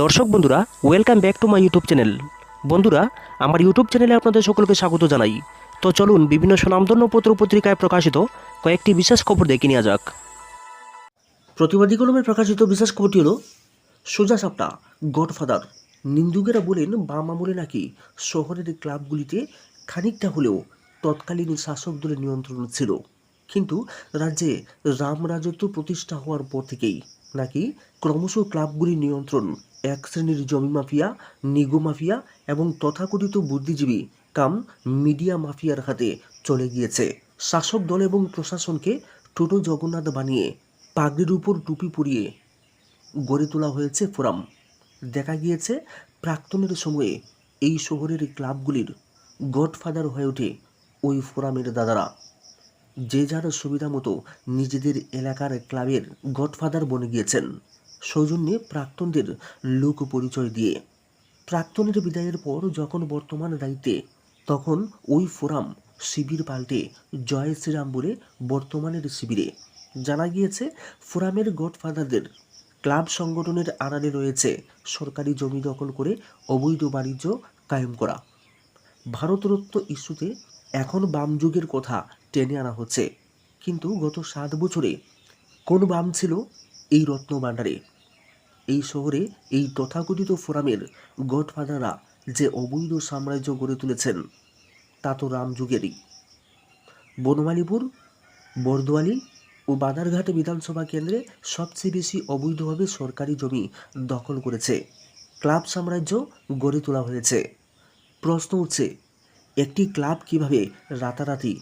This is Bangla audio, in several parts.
দর্শক বন্ধুরা, welcome back to my YouTube channel. বন্ধুরা, আমার ইউটিউব চ্যানেলে আপনাদের সকলকে স্বাগত জানাই। তো চলুন বিভিন্ন স্বনামধন্য পত্র পত্রিকায় প্রকাশিত কয়েকটি বিশেষ খবর দেখে নেওয়া যাক। প্রতিবাদী কলমে প্রকাশিত বিশেষ খবরটি হল সোজা সাপটা গডফাদার। নিন্দুকেরা বলেন বাম আমলে নাকি শহরের ক্লাবগুলিতে খানিকটা হলেও তৎকালীন শাসক দলের নিয়ন্ত্রণ ছিল, কিন্তু রাজ্যে রাম রাজত্ব প্রতিষ্ঠা হওয়ার পর থেকেই নাকি ক্রমশ ক্লাবগুলির নিয়ন্ত্রণ এক শ্রেণীর জমি মাফিয়া, নিগো মাফিয়া এবং তথাকথিত বুদ্ধিজীবী কাম মিডিয়া মাফিয়ার হাতে চলে গিয়েছে। শাসক দল এবং প্রশাসনকে টোটো জগন্নাথ বানিয়ে পাগড়ির উপর টুপি পরিয়ে গড়ে তোলা হয়েছে ফোরাম। দেখা গিয়েছে প্রাক্তনের সময়ে এই শহরের ক্লাবগুলির গডফাদার হয়ে ওঠে ওই ফোরামের দাদারা। যে যার সুবিধা মতো নিজেদের এলাকার ক্লাবের গডফাদার বনে গিয়েছেন, সৌজন্যে প্রাক্তনদের লোক পরিচয় দিয়ে। প্রাক্তনের বিদায়ের পর যখন বর্তমান দায়িত্বে, তখন ওই ফোরাম শিবির পাল্টে জয় শ্রীরাম বলে বর্তমানের শিবিরে। জানা গিয়েছে ফোরামের গডফাদারদের ক্লাব সংগঠনের আড়ালে রয়েছে সরকারি জমি দখল করে অবৈধ বাণিজ্য কায়েম করা। ভারতরত্ন ইস্যুতে এখন বাম যুগের কথা টেনে আনা হচ্ছে, কিন্তু গত 7 বছরে কোন বাম ছিল এই রত্ন ভাণ্ডারে? এই শহরে এই তথাকথিত ফোরামের গডফাদাররা যে অবৈধ সাম্রাজ্য গড়ে তুলেছেন, তা তো রাম যুগেরই। বনমালীপুর, বরদোয়ালি ও বাদারঘাট বিধানসভা কেন্দ্রে সবচেয়ে বেশি অবৈধভাবে সরকারি জমি দখল করেছে ক্লাব সাম্রাজ্য গড়ে তোলা হয়েছে। প্রশ্ন উঠছে, একটি ক্লাব কিভাবে রাতারাতি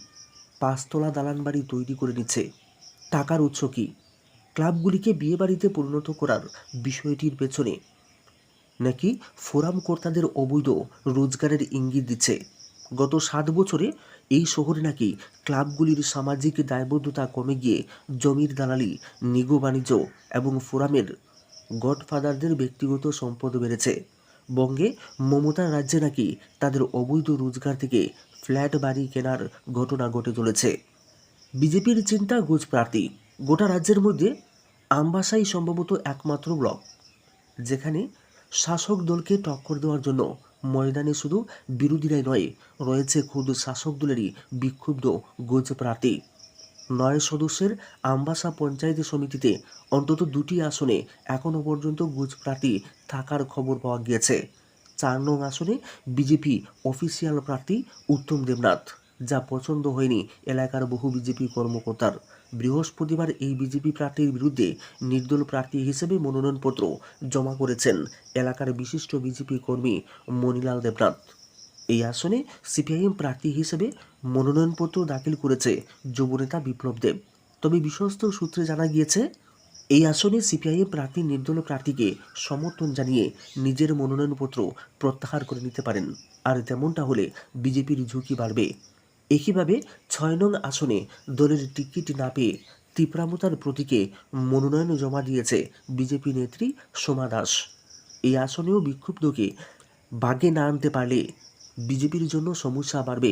5 তলা দালান বাড়ি তৈরি করে নিচ্ছে? টাকার উৎস কী? ক্লাবগুলিকে বিয়েবাড়িতে পরিণত করার বিষয়টির পেছনে নাকি ফোরাম কর্তাদের অবৈধ রোজগারের ইঙ্গিত দিচ্ছে? গত 7 বছরে এই শহরে নাকি ক্লাবগুলির সামাজিক দায়বদ্ধতা কমে গিয়ে জমির দালালি, নিগো বাণিজ্য এবং ফোরামের গডফাদারদের ব্যক্তিগত সম্পদ বেড়েছে। বঙ্গে মমতার রাজ্যে নাকি তাদের অবৈধ রোজগার থেকে ফ্ল্যাট বাড়ি কেনার ঘটনা ঘটে চলেছে। বিজেপির চিন্তা গোজ প্রার্থী। গোটা রাজ্যের মধ্যে আমবাসাই সম্ভবত একমাত্র ব্লক যেখানে শাসক দলকে টক্কর দেওয়ার জন্য ময়দানে শুধু বিরোধীরাই নয়, রয়েছে খুদ শাসক দলেরই বিক্ষুব্ধ গোজ প্রার্থী। 9 সদস্যের আমবাসা পঞ্চায়েত সমিতিতে অন্তত 2টি আসনে এখনও পর্যন্ত গোজ প্রার্থী থাকার খবর পাওয়া গিয়েছে। 4 নং আসনে বিজেপি অফিসিয়াল প্রার্থী উত্তম দেবনাথ, যা পছন্দ হয়নি এলাকার বহু বিজেপি কর্মকর্তার। বৃহস্পতিবার এই বিজেপি প্রার্থীর বিরুদ্ধে নির্দল প্রার্থী হিসেবে মনোনয়নপত্র জমা করেছেন এলাকার বিশিষ্ট বিজেপি কর্মী মণিলাল দেবনাথ। এই আসনে সিপিআইএম প্রার্থী হিসেবে মনোনয়নপত্র দাখিল করেছে যুবনেতা বিপ্লব দেব। তবে বিশ্বস্ত সূত্রে জানা গিয়েছে এই আসনে সিপিআইএম প্রার্থী নির্দল প্রার্থীকে সমর্থন জানিয়ে নিজের মনোনয়নপত্র প্রত্যাহার করে নিতে পারেন, আর তেমনটা হলে বিজেপির ঝুঁকি বাড়বে। একইভাবে 6 নং আসনে দলের টিকিট না পেয়ে তীব্রামতার প্রতীকে মনোনয়ন জমা দিয়েছে বিজেপি নেত্রী সোমা দাস। এই আসনেও বিক্ষুব্ধকে বাগে না আনতে পারলে বিজেপির জন্য সমস্যা বাড়বে।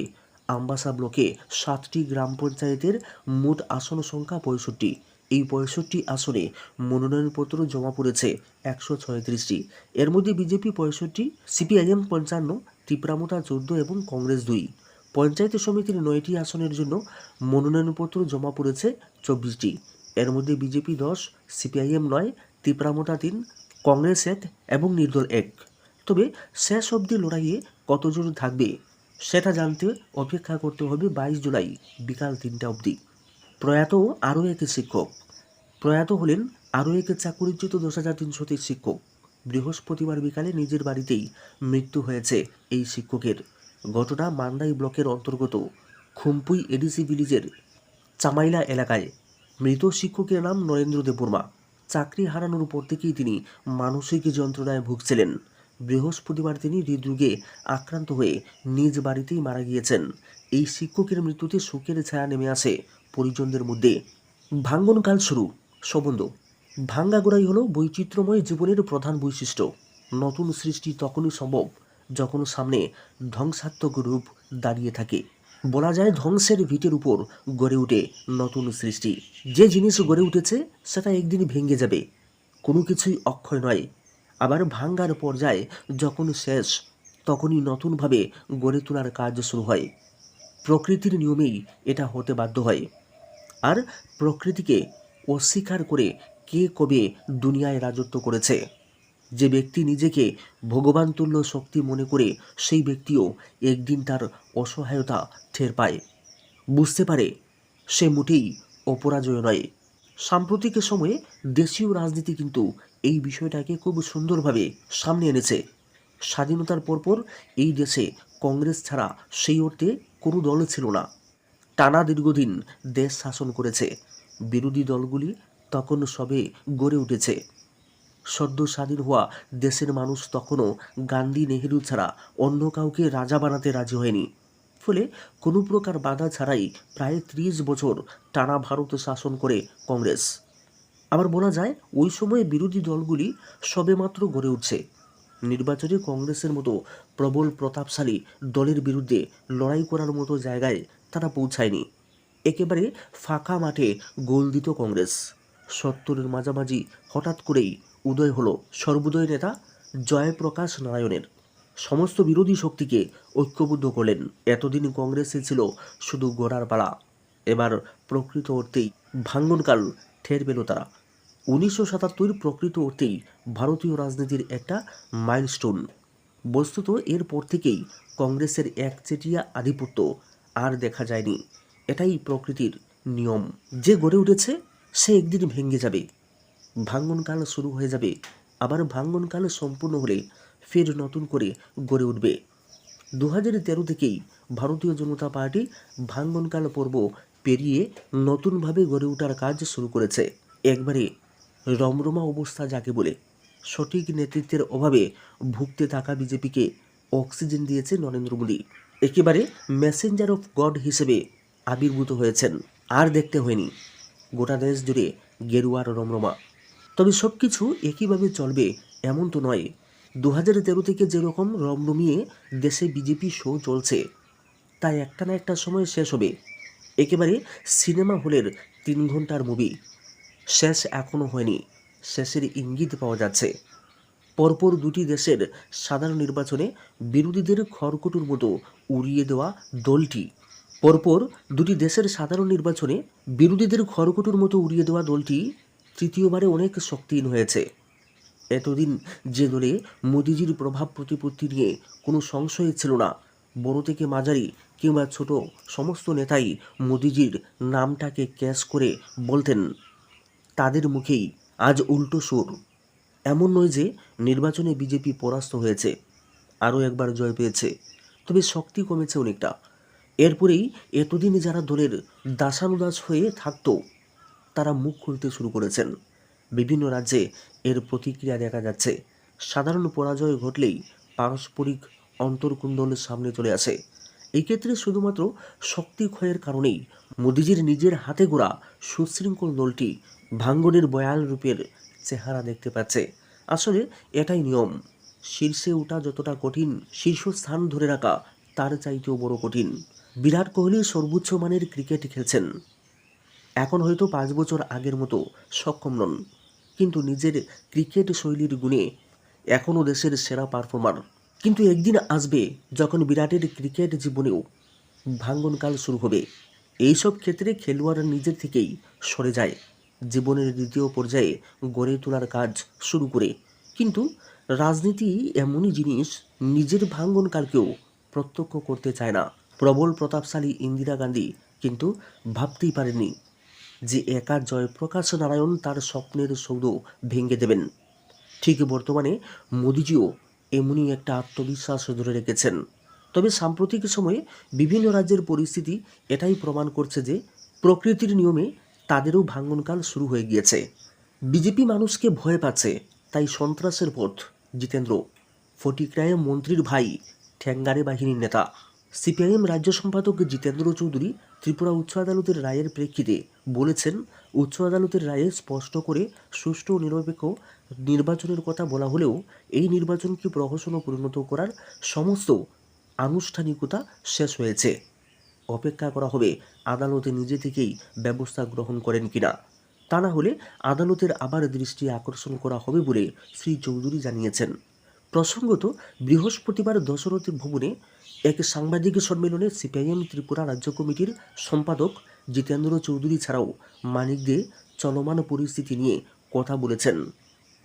আমবাসা ব্লকে 7টি গ্রাম পঞ্চায়েতের মোট আসন সংখ্যা 65। এই 65 আসনে মনোনয়নপত্র জমা পড়েছে 136টি। এর মধ্যে বিজেপি 65, সিপিআইএম 55, তীব্রামতা 14 এবং কংগ্রেস 2। পঞ্চায়েত সমিতির 9টি আসনের জন্য মনোনয়নপত্র জমা পড়েছে 24টি। এর মধ্যে বিজেপি 10, সিপিআইএম 9, তীব্রামতা 3, কংগ্রেস 1 এবং নির্দল 1। তবে শেষ অবধি লড়াইয়ে কতজন থাকবে সেটা জানতে অপেক্ষা করতে হবে 22 জুলাই বিকাল 3টা অবধি। প্রয়াত আরও এক শিক্ষক। প্রয়াত হলেন আরও এক চাকুরিচ্যুত 10,330 শিক্ষক। বৃহস্পতিবার বিকালে নিজের বাড়িতেই মৃত্যু হয়েছে এই শিক্ষকের। ঘটনা মান্দাই ব্লকের অন্তর্গত খুমপুই এডিসি ভিলেজের চামাইলা এলাকায়। মৃত শিক্ষকের নাম নরেন্দ্র দেববর্মা। চাকরি হারানোর পর থেকেই তিনি মানসিক যন্ত্রণায় ভুগছিলেন। বৃহস্পতিবার তিনি হৃদরোগে আক্রান্ত হয়ে নিজ বাড়িতেই মারা গিয়েছেন। এই শিক্ষকের মৃত্যুতে শোকের ছায়া নেমে আসে পরিজনদের মধ্যে। ভাঙ্গনকাল শুরু। সম্বন্ধ। ভাঙ্গাগোড়াই হলো বৈচিত্র্যময় জীবনের প্রধান বৈশিষ্ট্য। নতুন সৃষ্টি তখনই সম্ভব যখন সামনে ধ্বংসাত্মক রূপ দাঁড়িয়ে থাকে। বলা যায় ধ্বংসের ভিটের উপর গড়ে ওঠে নতুন সৃষ্টি। যে জিনিস গড়ে উঠেছে সেটা একদিন ভেঙে যাবে। কোনো কিছুই অক্ষয় নয়। আবার ভাঙ্গার পর্যায়ে যখন শেষ, তখনই নতুনভাবে গড়ে তোলার কাজ শুরু হয়। প্রকৃতির নিয়মেই এটা হতে বাধ্য হয়। আর প্রকৃতিকে অস্বীকার করে কে কবে দুনিয়ায় রাজত্ব করেছে? যে ব্যক্তি নিজেকে ভগবান তুল্য শক্তি মনে করে, সেই ব্যক্তিও একদিন তার অসহায়তা টের পায়, বুঝতে পারে সে মোটেই অপরাজয় নয়। সাম্প্রতিক সময়ে দেশীয় রাজনীতি কিন্তু এই বিষয়টাকে খুব সুন্দরভাবে সামনে এনেছে। স্বাধীনতার পরপর এই দেশে কংগ্রেস ছাড়া সেই অর্থে কোনো দল ছিল না। টানা দীর্ঘদিন দেশ শাসন করেছে। বিরোধী দলগুলি তখন সবে গড়ে উঠেছে। সদ্য স্বাধীন হওয়া দেশের মানুষ তখনও গান্ধী নেহেরু ছাড়া অন্য কাউকে রাজা বানাতে রাজি হয়নি। ফলে কোনো প্রকার বাধা ছাড়াই প্রায় 30 বছর টানা ভারত শাসন করে কংগ্রেস। আবার বলা যায় ওই সময়ে বিরোধী দলগুলি সবেমাত্র গড়ে উঠছে। নির্বাচনে কংগ্রেসের মতো প্রবল প্রতাপশালী দলের বিরুদ্ধে লড়াই করার মতো জায়গায় তারা পৌঁছায়নি। একেবারে ফাঁকা মাঠে গোল দিত কংগ্রেস। 70-এর মাঝামাঝি হঠাৎ করেই উদয় হলো সর্বোদয় নেতা জয়প্রকাশ নারায়ণের। সমস্ত বিরোধী শক্তিকে ঐক্যবদ্ধ করলেন। এতদিন কংগ্রেসে ছিল শুধু গোড়ার পালা, এবার প্রকৃত অর্থেই ভাঙ্গনকাল ঠের পেল তারা। 1977 প্রকৃত অর্থেই ভারতীয় রাজনীতির একটা মাইলস্টোন। বস্তুত এরপর থেকেই কংগ্রেসের একচেটিয়া আধিপত্য আর দেখা যায়নি। এটাই প্রকৃতির নিয়ম। যে গড়ে উঠেছে সে একদিন ভেঙে যাবে, ভাঙ্গনকাল শুরু হয়ে যাবে। আবার ভাঙ্গনকাল সম্পূর্ণ হলে ফের নতুন করে গড়ে উঠবে। 2013 থেকেই ভারতীয় জনতা পার্টি ভাঙ্গনকাল পর্ব পেরিয়ে নতুনভাবে গড়ে ওঠার কাজ শুরু করেছে। একবারে রমরমা অবস্থা যাকে বলে। সঠিক নেতৃত্বের অভাবে ভুগতে থাকা বিজেপিকে অক্সিজেন দিয়েছে নরেন্দ্র মোদী। একেবারে মেসেঞ্জার অফ গড হিসেবে আবির্ভূত হয়েছেন। আর দেখতে হয়নি গোটা দেশ জুড়ে গেরুয়ার রমরমা। তবে সব কিছু একইভাবে চলবে এমন তো নয়। 2013 থেকে যেরকম রমরমিয়ে দেশে বিজেপি শো চলছে, তাই একটা না একটা সময় শেষ হবে। একেবারে সিনেমা হলের 3 ঘন্টার মুভি। শেষ এখনও হয়নি, শেষের ইঙ্গিত পাওয়া যাচ্ছে। পরপর দুটি দেশের সাধারণ নির্বাচনে বিরোধীদের খড়কুটোর মতো উড়িয়ে দেওয়া দলটি তৃতীয়বারে অনেক শক্তিহীন হয়েছে। এতদিন যে দলে মোদিজির প্রভাব প্রতিপত্তি নিয়ে কোনো সংশয় ছিল না, বড় থেকে মাঝারি কিংবা ছোট সমস্ত নেতাই মোদিজির নামটাকে ক্যাচ করে বলতেন, তাদের মুখেই আজ উল্টো সুর। এমন নয় যে নির্বাচনে বিজেপি পরাস্ত হয়েছে, আরও একবার জয় পেয়েছে, তবে শক্তি কমেছে অনেকটা। এরপরেই এতদিন যারা দলের দাসানুদাস হয়ে থাকতো তারা মুখ খুলতে শুরু করেছেন। বিভিন্ন রাজ্যে এর প্রতিক্রিয়া দেখা যাচ্ছে। সাধারণ পরাজয় ঘটলেই পারস্পরিক অন্তর্কুণ্ডল সামনে চলে আসে। এই ক্ষেত্রে শুধুমাত্র শক্তি ক্ষয়ের কারণেই মোদিজির নিজের হাতে গড়া সুশৃঙ্খল দলটি ভাঙ্গনের বয়াল রূপের চেহারা দেখতে পাচ্ছে। আসলে এটাই নিয়ম। শীর্ষে ওঠা যতটা কঠিন, শীর্ষস্থান ধরে রাখা তার চাইতেও বড় কঠিন। বিরাট কোহলি সর্বোচ্চ মানের ক্রিকেট খেলছেন। এখন হয়তো 5 বছর আগের মতো সক্ষম নন, কিন্তু নিজের ক্রিকেট শৈলীর গুণে এখনও দেশের সেরা পারফর্মার। কিন্তু একদিন আসবে যখন বিরাটের ক্রিকেট জীবনেও ভাঙ্গনকাল শুরু হবে। এইসব ক্ষেত্রে খেলোয়াড় নিজের থেকেই সরে যায়, জীবনের দ্বিতীয় পর্যায়ে গড়ে তোলার কাজ শুরু করে। কিন্তু রাজনীতি এমনই জিনিস, নিজের ভাঙ্গনকালকেও প্রত্যক্ষ করতে চায় না। প্রবল প্রতাপশালী ইন্দিরা গান্ধী কিন্তু ভাবতেই পারেননি যে একা জয়প্রকাশ নারায়ণ তার স্বপ্নের সৌধ ভেঙে দেবেন। ঠিক বর্তমানে মোদিজিও এমনই একটা আত্মবিশ্বাস ধরে রেখেছেন। তবে সাম্প্রতিক সময়ে বিভিন্ন রাজ্যের পরিস্থিতি এটাই প্রমাণ করছে যে প্রকৃতির নিয়মে তাদেরও ভাঙ্গনকাল শুরু হয়ে গিয়েছে। বিজেপি মানুষকে ভয় পাচ্ছে, তাই সন্ত্রাসের পথ জিতেন্দ্র। ফটিকরায়ে মন্ত্রীর ভাই, ঠ্যাঙ্গারে বাহিনীর নেতা। সিপিআইএম রাজ্য সম্পাদক জিতেন্দ্র চৌধুরী ত্রিপুরা উচ্চ আদালতের রায়ের প্রেক্ষিতে বলেছেন, উচ্চ আদালতের রায়ে স্পষ্ট করে সুষ্ঠু ও নিরপেক্ষ নির্বাচনের কথা বলা হলেও এই নির্বাচনকে প্রহসনে পরিণত করার সমস্ত আনুষ্ঠানিকতা শেষ হয়েছে। অপেক্ষা করা হবে আদালতে নিজে থেকেই ব্যবস্থা গ্রহণ করেন কিনা। তা না হলে আদালতের আবার দৃষ্টি আকর্ষণ করা হবে বলে শ্রী চৌধুরী জানিয়েছেন। প্রসঙ্গত, বৃহস্পতিবার দশরথ ভবনে এক সাংবাদিক সম্মেলনে সিপিআইএম ত্রিপুরা রাজ্য কমিটির সম্পাদক জিতেন্দ্র চৌধুরী ছাড়াও মানিক দে চলমান পরিস্থিতি নিয়ে কথা বলেছেন।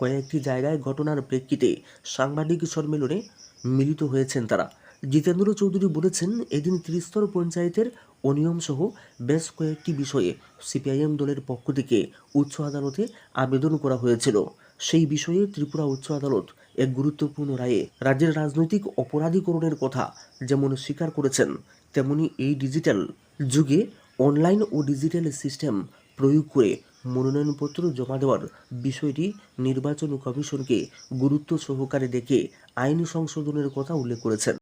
কয়েকটি জায়গায় ঘটনার প্রেক্ষিতে সাংবাদিক সম্মেলনে মিলিত হয়েছেন তারা। জিতেন্দ্র চৌধুরী বলেছেন, এদিন ত্রিস্তর পঞ্চায়েতের অনিয়ম সহ বেশ কয়েকটি বিষয়ে সিপিআইএম দলের পক্ষ থেকে উচ্চ আদালতে আবেদন করা হয়েছিল। সেই বিষয়ে ত্রিপুরা উচ্চ আদালত এক গুরুত্বপূর্ণ রায়ে রাজ্যের রাজনৈতিক অপরাধীকরণের কথা যেমন স্বীকার করেছেন, তেমনি এই ডিজিটাল যুগে অনলাইন ও ডিজিটাল সিস্টেম প্রয়োগ করে মনোনয়নপত্র জমা দেওয়ার বিষয়টি নির্বাচন কমিশনকে গুরুত্ব সহকারে দেখে আইন সংশোধনের কথা উল্লেখ করেছেন।